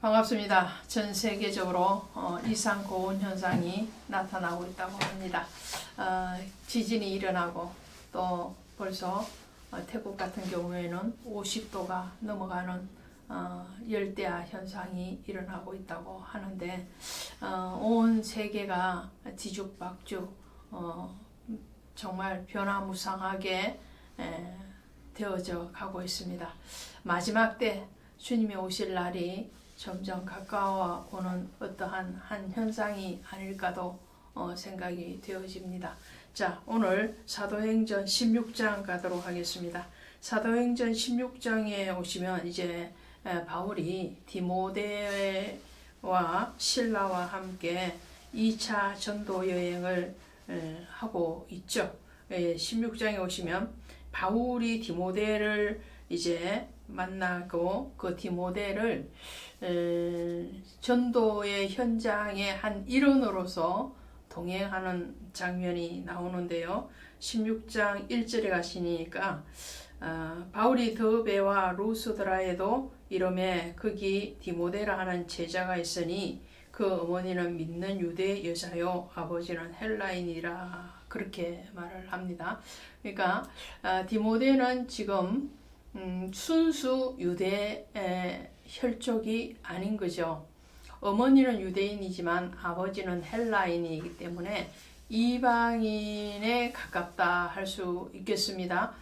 반갑습니다. 전 세계적으로 이상 고온 현상이 나타나고 있다고 합니다. 지진이 일어나고 또 벌써 태국 같은 경우에는 50도가 넘어가는 열대야 현상이 일어나고 있다고 하는데 온 세계가 뒤죽박죽 정말 변화무쌍하게 되어져 가고 있습니다. 마지막 때 주님이 오실 날이 점점 가까워 오는 어떠한 한 현상이 아닐까도 생각이 되어집니다. 자, 오늘 사도행전 16장 가도록 하겠습니다. 사도행전 16장에 오시면 이제 바울이 디모데와 실라와 함께 2차 전도 여행을 하고 있죠. 16장에 오시면 바울이 디모데를 이제 만나고 그 디모데를 전도의 현장의 한 일원으로서 동행하는 장면이 나오는데요. 16장 1절에 가시니까 바울이 더베와 루스드라에도 이름에 거기 디모데라 하는 제자가 있으니 그 어머니는 믿는 유대 여자요 아버지는 헬라인이라 그렇게 말을 합니다. 그러니까 디모데는 지금 순수 유대 혈족이 아닌 거죠. 어머니는 유대인이지만 아버지는 헬라인이기 때문에 이방인에 가깝다 할 수 있겠습니다.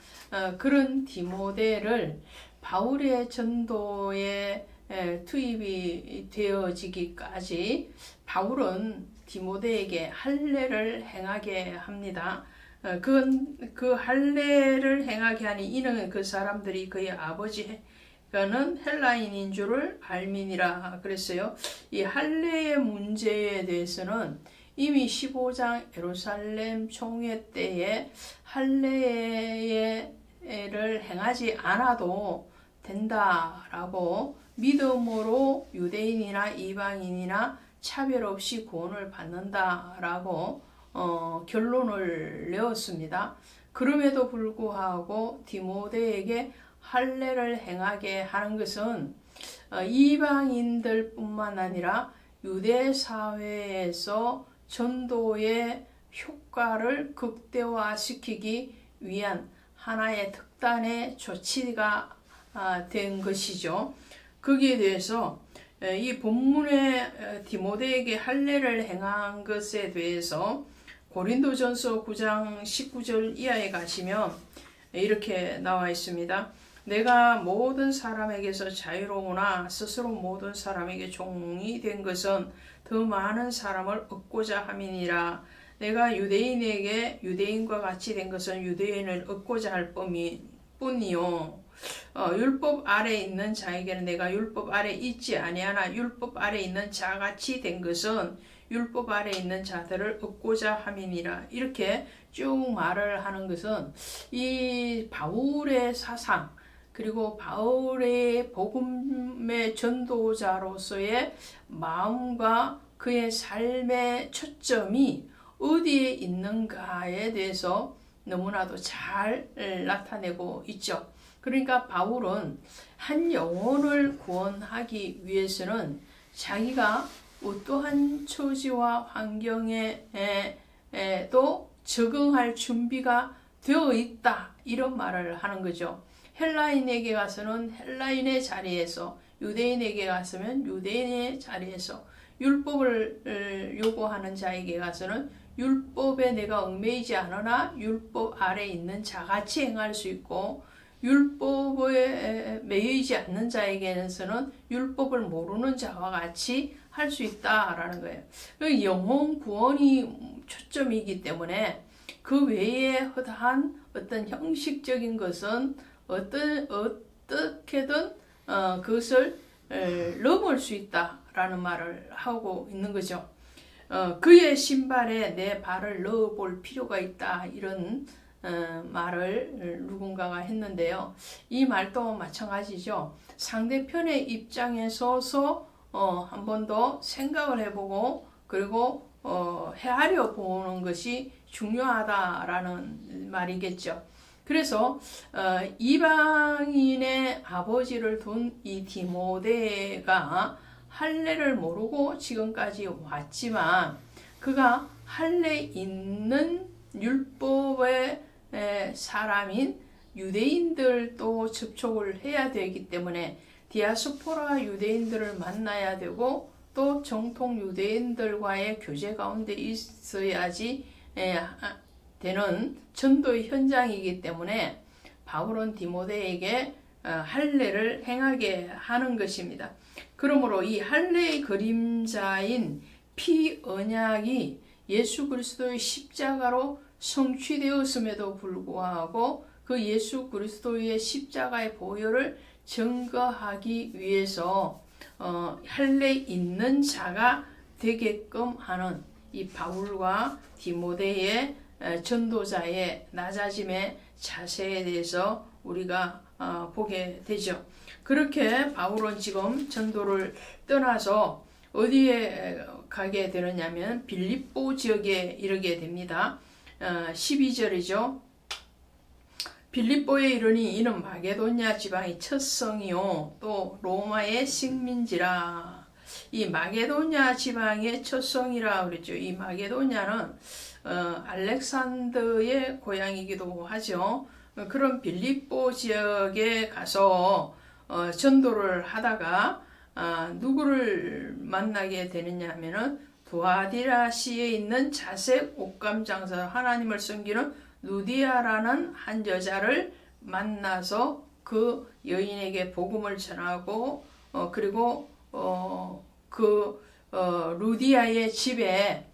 그런 디모데를 바울의 전도에 투입이 되어지기까지 바울은 디모데에게 할례를 행하게 합니다. 그 할례를 행하게 하니 이는 그 사람들이 그의 아버지는 헬라인인 줄을 알미니라 그랬어요. 이 할례의 문제에 대해서는 이미 15장 예루살렘 총회 때에 할례를 행하지 않아도 된다라고 믿음으로 유대인이나 이방인이나 차별 없이 구원을 받는다라고 결론을 내었습니다. 그럼에도 불구하고 디모데에게 할례를 행하게 하는 것은 이방인들 뿐만 아니라 유대 사회에서 전도의 효과를 극대화시키기 위한 하나의 특단의 조치가 된 것이죠. 거기에 대해서 이 본문에 디모데에게 할례를 행한 것에 대해서 고린도전서 9장 19절 이하에 가시면 이렇게 나와 있습니다. 내가 모든 사람에게서 자유로우나 스스로 모든 사람에게 종이 된 것은 더 많은 사람을 얻고자 함이니라. 내가 유대인에게 유대인과 같이 된 것은 유대인을 얻고자 할 뿐이요. 율법 아래 있는 자에게는 내가 율법 아래 있지 아니하나 율법 아래 있는 자같이 된 것은 율법 아래 있는 자들을 얻고자 함이니라. 이렇게 쭉 말을 하는 것은 이 바울의 사상 그리고 바울의 복음의 전도자로서의 마음과 그의 삶의 초점이 어디에 있는가에 대해서 너무나도 잘 나타내고 있죠. 그러니까 바울은 한 영혼을 구원하기 위해서는 자기가 어떠한 처지와 환경에도 적응할 준비가 되어 있다 이런 말을 하는 거죠. 헬라인에게 가서는 헬라인의 자리에서 유대인에게 갔으면 유대인의 자리에서 율법을 요구하는 자에게 가서는 율법에 내가 얽매이지 않으나 율법 아래 있는 자같이 행할 수 있고 율법에 매이지 않는 자에게서는 율법을 모르는 자와 같이 할 수 있다라는 거예요. 영혼 구원이 초점이기 때문에 그 외에 허다한 어떤 형식적인 것은 어떻게든 그것을 넘을 수 있다라는 말을 하고 있는 거죠. 그의 신발에 내 발을 넣어볼 필요가 있다 이런 말을 누군가가 했는데요. 이 말도 마찬가지죠. 상대편의 입장에 서서 한 번 더 생각을 해보고 그리고 헤아려 보는 것이 중요하다라는 말이겠죠. 그래서 이방인의 아버지를 둔 이 디모데가 할례를 모르고 지금까지 왔지만 그가 할례 있는 율법의 사람인 유대인들도 접촉을 해야 되기 때문에 디아스포라 유대인들을 만나야 되고 또 정통 유대인들과의 교제 가운데 있어야지 되는 전도의 현장이기 때문에 바울은 디모데에게 할례를 행하게 하는 것입니다. 그러므로 이 할례의 그림자인 피 언약이 예수 그리스도의 십자가로 성취되었음에도 불구하고 그 예수 그리스도의 십자가의 보혈을 증거하기 위해서 할례 있는 자가 되게끔 하는 이 바울과 디모데의 전도자의 낮아짐의 자세에 대해서 우리가 보게 되죠. 그렇게 바울은 지금 전도를 떠나서 어디에 가게 되느냐면 빌립보 지역에 이르게 됩니다. 12절이죠. 빌립보에 이르니 이는 마게도냐 지방의 첫 성이요 또 로마의 식민지라. 이 마게도냐 지방의 첫 성이라 그랬죠. 이 마게도냐는 알렉산더의 고향이기도 하죠. 그런 빌립보 지역에 가서 전도를 하다가 누구를 만나게 되느냐 하면은 두아디라시에 있는 자색 옷감 장사 하나님을 섬기는 누디아라는 한 여자를 만나서 그 여인에게 복음을 전하고 그리고 루디아의 집에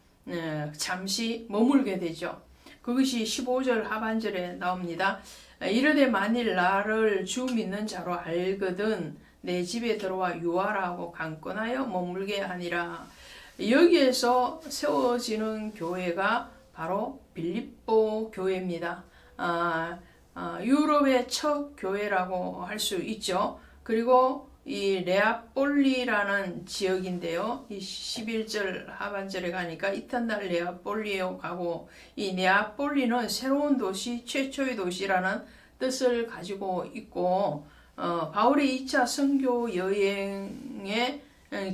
잠시 머물게 되죠. 그것이 15절 하반절에 나옵니다. 이르되 만일 나를 주 믿는 자로 알거든 내 집에 들어와 유하라고 강권하여 머물게 하니라. 여기에서 세워지는 교회가 바로 빌립보 교회입니다. 유럽의 첫 교회라고 할 수 있죠. 그리고 이 레아폴리라는 지역인데요. 이 11절 하반절에 가니까 이튿날 레아폴리에 가고 이 레아폴리는 새로운 도시, 최초의 도시라는 뜻을 가지고 있고 바울의 2차 선교 여행의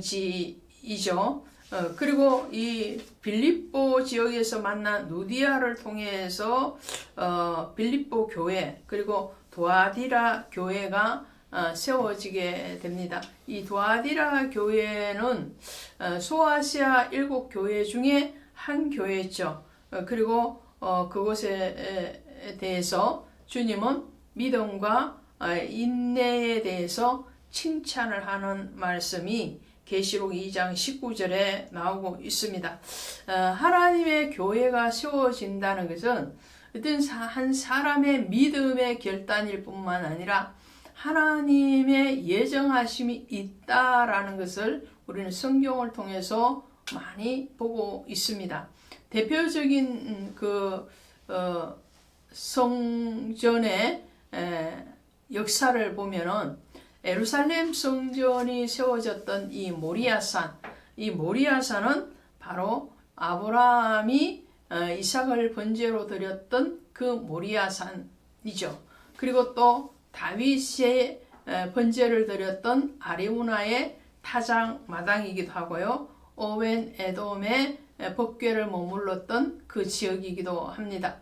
지이죠. 그리고 이 빌립보 지역에서 만난 누디아를 통해서 빌립보 교회 그리고 도아디라 교회가 세워지게 됩니다. 이 도아디라 교회는 소아시아 7교회 중에 한 교회죠. 그리고 그곳에 대해서 주님은 믿음과 인내에 대해서 칭찬을 하는 말씀이 계시록 2장 19절에 나오고 있습니다. 하나님의 교회가 세워진다는 것은 어떤 한 사람의 믿음의 결단일 뿐만 아니라 하나님의 예정하심이 있다라는 것을 우리는 성경을 통해서 많이 보고 있습니다. 대표적인 성전의 역사를 보면은 예루살렘 성전이 세워졌던 이 모리아산, 이 모리아산은 바로 아브라함이 이삭을 번제로 드렸던 그 모리아산이죠. 그리고 또 다윗의 번제를 드렸던 아리우나의 타작 마당이기도 하고요. 오벤 에돔의 법궤를 머물렀던 그 지역이기도 합니다.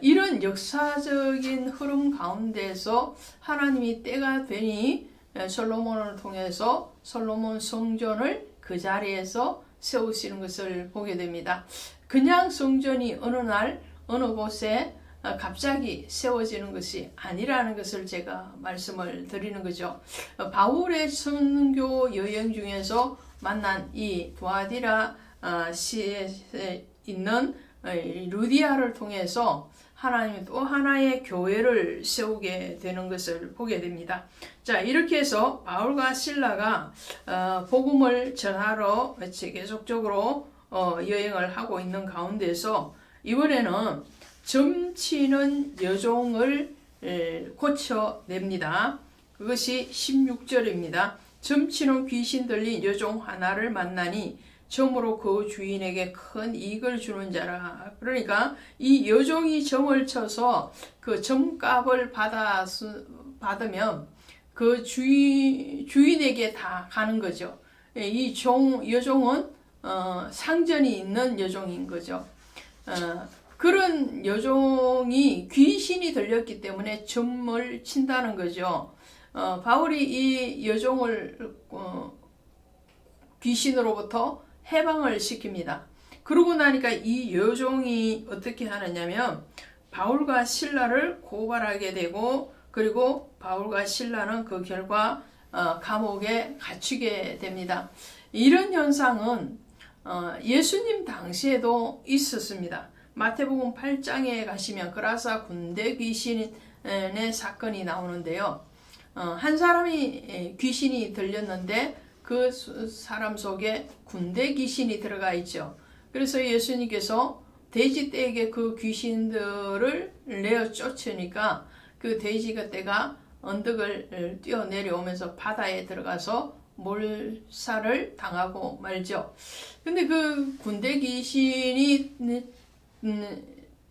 이런 역사적인 흐름 가운데서 하나님이 때가 되니 솔로몬을 통해서 솔로몬 성전을 그 자리에서 세우시는 것을 보게 됩니다. 그냥 성전이 어느 날 어느 곳에 갑자기 세워지는 것이 아니라는 것을 제가 말씀을 드리는 거죠. 바울의 선교 여행 중에서 만난 이 두아디라 시에 있는 루디아를 통해서 하나님이 또 하나의 교회를 세우게 되는 것을 보게 됩니다. 자, 이렇게 해서 바울과 실라가 복음을 전하러 계속적으로 여행을 하고 있는 가운데서 이번에는 점치는 여종을 고쳐냅니다. 그것이 16절입니다. 점치는 귀신 들린 여종 하나를 만나니 점으로 그 주인에게 큰 이익을 주는 자라. 그러니까 이 여종이 점을 쳐서 그 점값을 받으면 그 주인에게 다 가는 거죠. 이 여종은 상전이 있는 여종인 거죠. 그런 여종이 귀신이 들렸기 때문에 점을 친다는 거죠. 바울이 이 여종을 귀신으로부터 해방을 시킵니다. 그러고 나니까 이 여종이 어떻게 하느냐면 바울과 실라를 고발하게 되고, 그리고 바울과 실라는 그 결과 감옥에 갇히게 됩니다. 이런 현상은 예수님 당시에도 있었습니다. 마태복음 8장에 가시면 그라사 군대 귀신의 사건이 나오는데요. 한 사람이 귀신이 들렸는데 그 사람 속에 군대 귀신이 들어가 있죠. 그래서 예수님께서 돼지떼에게 그 귀신들을 내어 쫓으니까 그 돼지가 떼가 언덕을 뛰어 내려오면서 바다에 들어가서 몰살을 당하고 말죠. 근데 그 군대 귀신이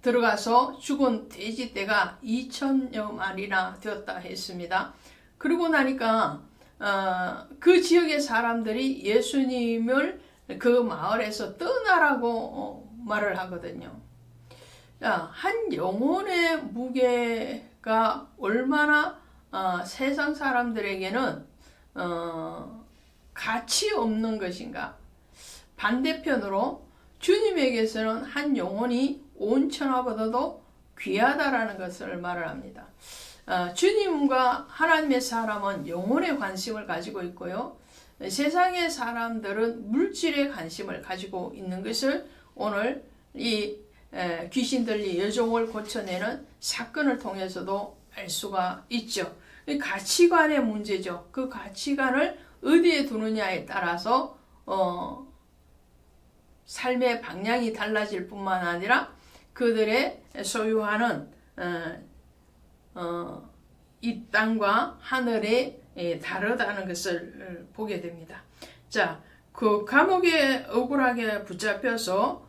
들어가서 죽은 돼지떼가 2,000여 마리나 되었다 했습니다. 그러고 나니까 그 지역의 사람들이 예수님을 그 마을에서 떠나라고 말을 하거든요. 한 영혼의 무게가 얼마나 세상 사람들에게는 가치 없는 것인가. 반대편으로 주님에게서는 한 영혼이 온 천하보다도 귀하다라는 것을 말을 합니다. 주님과 하나님의 사람은 영혼에 관심을 가지고 있고요. 세상의 사람들은 물질에 관심을 가지고 있는 것을 오늘 이 귀신 들린 여종을 고쳐내는 사건을 통해서도 알 수가 있죠. 가치관의 문제죠. 그 가치관을 어디에 두느냐에 따라서 삶의 방향이 달라질 뿐만 아니라 그들의 소유하는 이 땅과 하늘이 다르다는 것을 보게 됩니다. 자, 그 감옥에 억울하게 붙잡혀서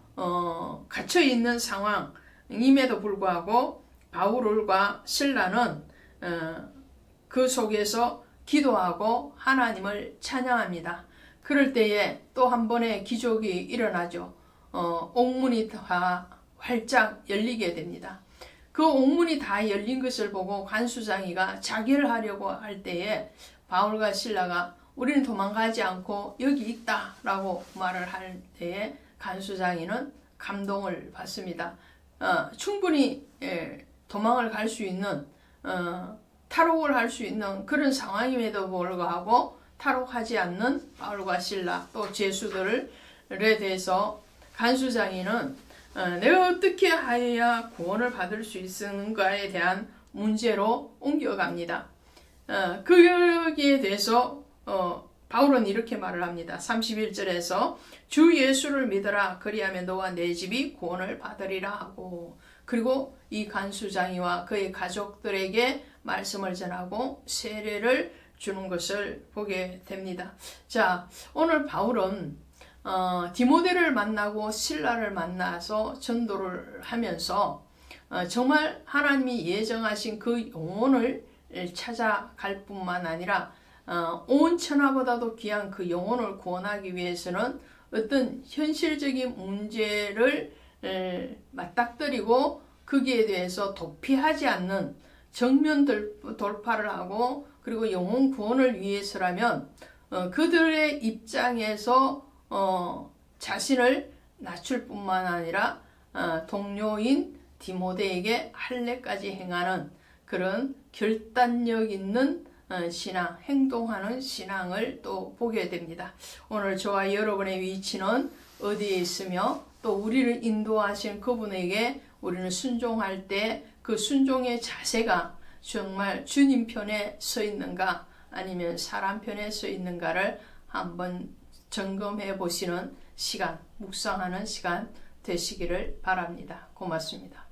갇혀 있는 상황임에도 불구하고 바울과 실라는 그 속에서 기도하고 하나님을 찬양합니다. 그럴 때에 또 한 번의 기적이 일어나죠. 옥문이 다 활짝 열리게 됩니다. 그 옥문이 다 열린 것을 보고 간수장이가 자결을 하려고 할 때에 바울과 실라가 우리는 도망가지 않고 여기 있다 라고 말을 할 때에 간수장이는 감동을 받습니다. 충분히 도망을 갈 수 있는 탈옥을 할 수 있는 그런 상황임에도 불구하고 탈옥하지 않는 바울과 실라 또 제수들에 대해서 간수장이는 내가 어떻게 하여야 구원을 받을 수 있는가에 대한 문제로 옮겨갑니다. 거기에 대해서 바울은 이렇게 말을 합니다. 31절에서 주 예수를 믿어라 그리하면 너와 내 집이 구원을 받으리라 하고, 그리고 이 간수장이와 그의 가족들에게 말씀을 전하고 세례를 주는 것을 보게 됩니다. 자, 오늘 바울은 디모데를 만나고 실라를 만나서 전도를 하면서 정말 하나님이 예정하신 그 영혼을 찾아갈 뿐만 아니라 온 천하보다도 귀한 그 영혼을 구원하기 위해서는 어떤 현실적인 문제를 맞닥뜨리고 거기에 대해서 도피하지 않는 정면 돌파를 하고, 그리고 영혼 구원을 위해서라면 그들의 입장에서 자신을 낮출 뿐만 아니라 동료인 디모데에게 할례까지 행하는 그런 결단력 있는 신앙, 행동하는 신앙을 또 보게 됩니다. 오늘 저와 여러분의 위치는 어디에 있으며 또 우리를 인도하신 그분에게 우리는 순종할 때 그 순종의 자세가 정말 주님 편에 서 있는가 아니면 사람 편에 서 있는가를 한번 점검해 보시는 시간, 묵상하는 시간 되시기를 바랍니다. 고맙습니다.